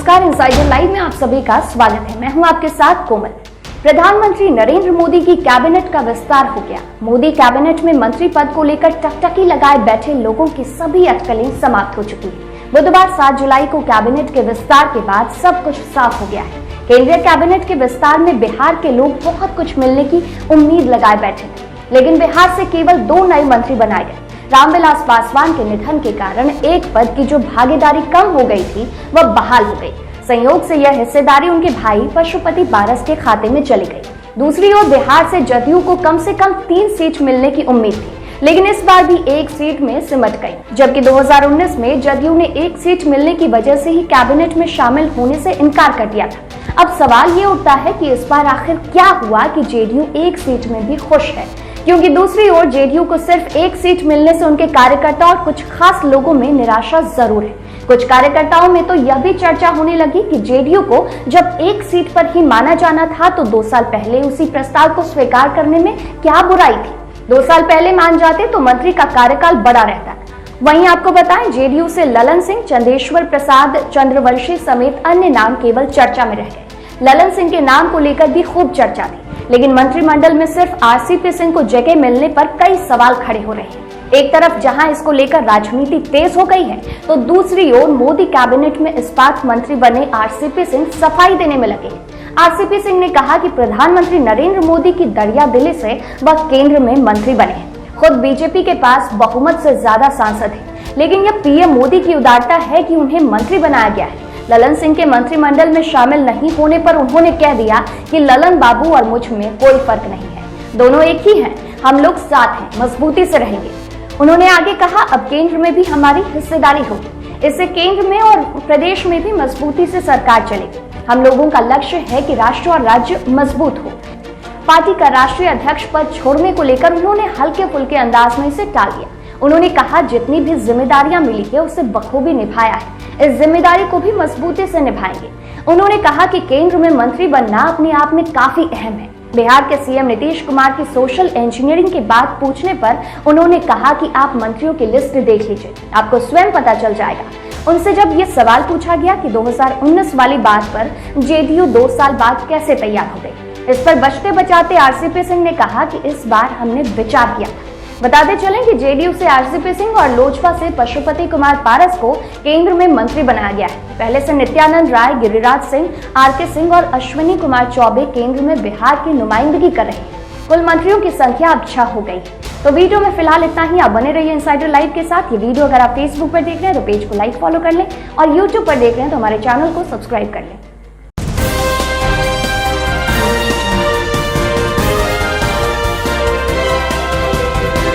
नमस्कार, insider live में आप सभी का स्वागत है। मैं हूं आपके साथ कोमल। प्रधानमंत्री नरेंद्र मोदी की कैबिनेट का विस्तार हो गया। मोदी कैबिनेट में मंत्री पद को लेकर टकटकी लगाए बैठे लोगों की सभी अटकलें समाप्त हो चुकी है। बुधवार 7 जुलाई को कैबिनेट के विस्तार के बाद सब कुछ साफ हो गया है। केंद्रीय कैबिनेट के विस्तार में बिहार के लोग बहुत कुछ मिलने की उम्मीद लगाए बैठे थे, लेकिन बिहार से केवल 2 नए मंत्री बनाए गए। रामविलास पासवान के निधन के कारण एक पद की जो भागीदारी कम हो गई थी वह बहाल हो गई। संयोग से यह हिस्सेदारी उनके भाई पशुपति पारस के खाते में चली गई। दूसरी ओर बिहार से जदयू को कम से कम 3 सीट मिलने की उम्मीद थी, लेकिन इस बार भी 1 सीट में सिमट गई। जबकि 2019 में जदयू ने 1 सीट मिलने की वजह से ही कैबिनेट में शामिल होने से इनकार कर दिया था। अब सवाल ये उठता है कि इस बार आखिर क्या हुआ कि जेडीयू 1 सीट में भी खुश है, क्योंकि दूसरी ओर जेडीयू को सिर्फ 1 सीट मिलने से उनके कार्यकर्ता और कुछ खास लोगों में निराशा जरूर है। कुछ कार्यकर्ताओं में तो यह भी चर्चा होने लगी कि जेडीयू को जब 1 सीट पर ही माना जाना था तो 2 साल पहले उसी प्रस्ताव को स्वीकार करने में क्या बुराई थी। 2 साल पहले मान जाते तो मंत्री का कार्यकाल बड़ा रहता। वहीं आपको बताएं, जेडीयू से ललन सिंह, चंदेश्वर प्रसाद, चंद्रवंशी समेत अन्य नाम केवल चर्चा में रह गए। ललन सिंह के नाम को लेकर भी खूब चर्चा थी, लेकिन मंत्रिमंडल में सिर्फ आरसीपी सिंह को जगह मिलने पर कई सवाल खड़े हो रहे हैं। एक तरफ जहां इसको लेकर राजनीति तेज हो गई है, तो दूसरी ओर मोदी कैबिनेट में इस्पात मंत्री बने आरसीपी सिंह सफाई देने में लगे। आरसीपी सिंह ने कहा कि प्रधानमंत्री नरेंद्र मोदी की दरिया दिली से वह केंद्र में मंत्री बने हैं। खुद बीजेपी के पास बहुमत से ज्यादा सांसद है, लेकिन यह पीएम मोदी की उदारता है कि उन्हें मंत्री बनाया गया है। ललन सिंह के मंत्रिमंडल में शामिल नहीं होने पर उन्होंने कह दिया कि ललन बाबू और मुझ में कोई फर्क नहीं है, दोनों एक ही हैं, हम लोग साथ हैं, मजबूती से रहेंगे। उन्होंने आगे कहा, अब केंद्र में भी हमारी हिस्सेदारी होगी, इससे केंद्र में और प्रदेश में भी मजबूती से सरकार चलेगी। हम लोगों का लक्ष्य है कि राष्ट्र और राज्य मजबूत हो। पार्टी का राष्ट्रीय अध्यक्ष पद छोड़ने को लेकर उन्होंने हल्के फुल्के अंदाज में इसे टाल दिया। उन्होंने कहा, जितनी भी जिम्मेदारियां मिली है उसे बखूबी निभाया है, इस जिम्मेदारी को भी मजबूती से निभाएंगे। उन्होंने कहा कि केंद्र में मंत्री बनना अपने आप में काफी अहम है। बिहार के सीएम नीतीश कुमार की सोशल इंजीनियरिंग की बात पूछने पर उन्होंने कहा कि आप मंत्रियों की लिस्ट देख लीजिए, आपको स्वयं पता चल जाएगा। उनसे जब ये सवाल पूछा गया कि 2019 वाली बात पर जेडीयू 2 साल बाद कैसे तैयार हो गई, इस पर बचते बचाते आरसीपी सिंह ने कहा कि इस बार हमने विचार किया था। बताते चलें कि जेडीयू से आरसीपी सिंह और लोजपा से पशुपति कुमार पारस को केंद्र में मंत्री बनाया गया है। पहले से नित्यानंद राय, गिरिराज सिंह, आरके सिंह और अश्विनी कुमार चौबे केंद्र में बिहार की नुमाइंदगी कर रहे हैं। कुल मंत्रियों की संख्या अब 6 हो गई। तो वीडियो में फिलहाल इतना ही। आप बने रहिए इनसाइडर लाइव के साथ। ये वीडियो अगर आप फेसबुक पर देख रहे हैं तो पेज को लाइक फॉलो कर लें, और यूट्यूब पर देख रहे हैं तो हमारे चैनल को सब्सक्राइब कर लें।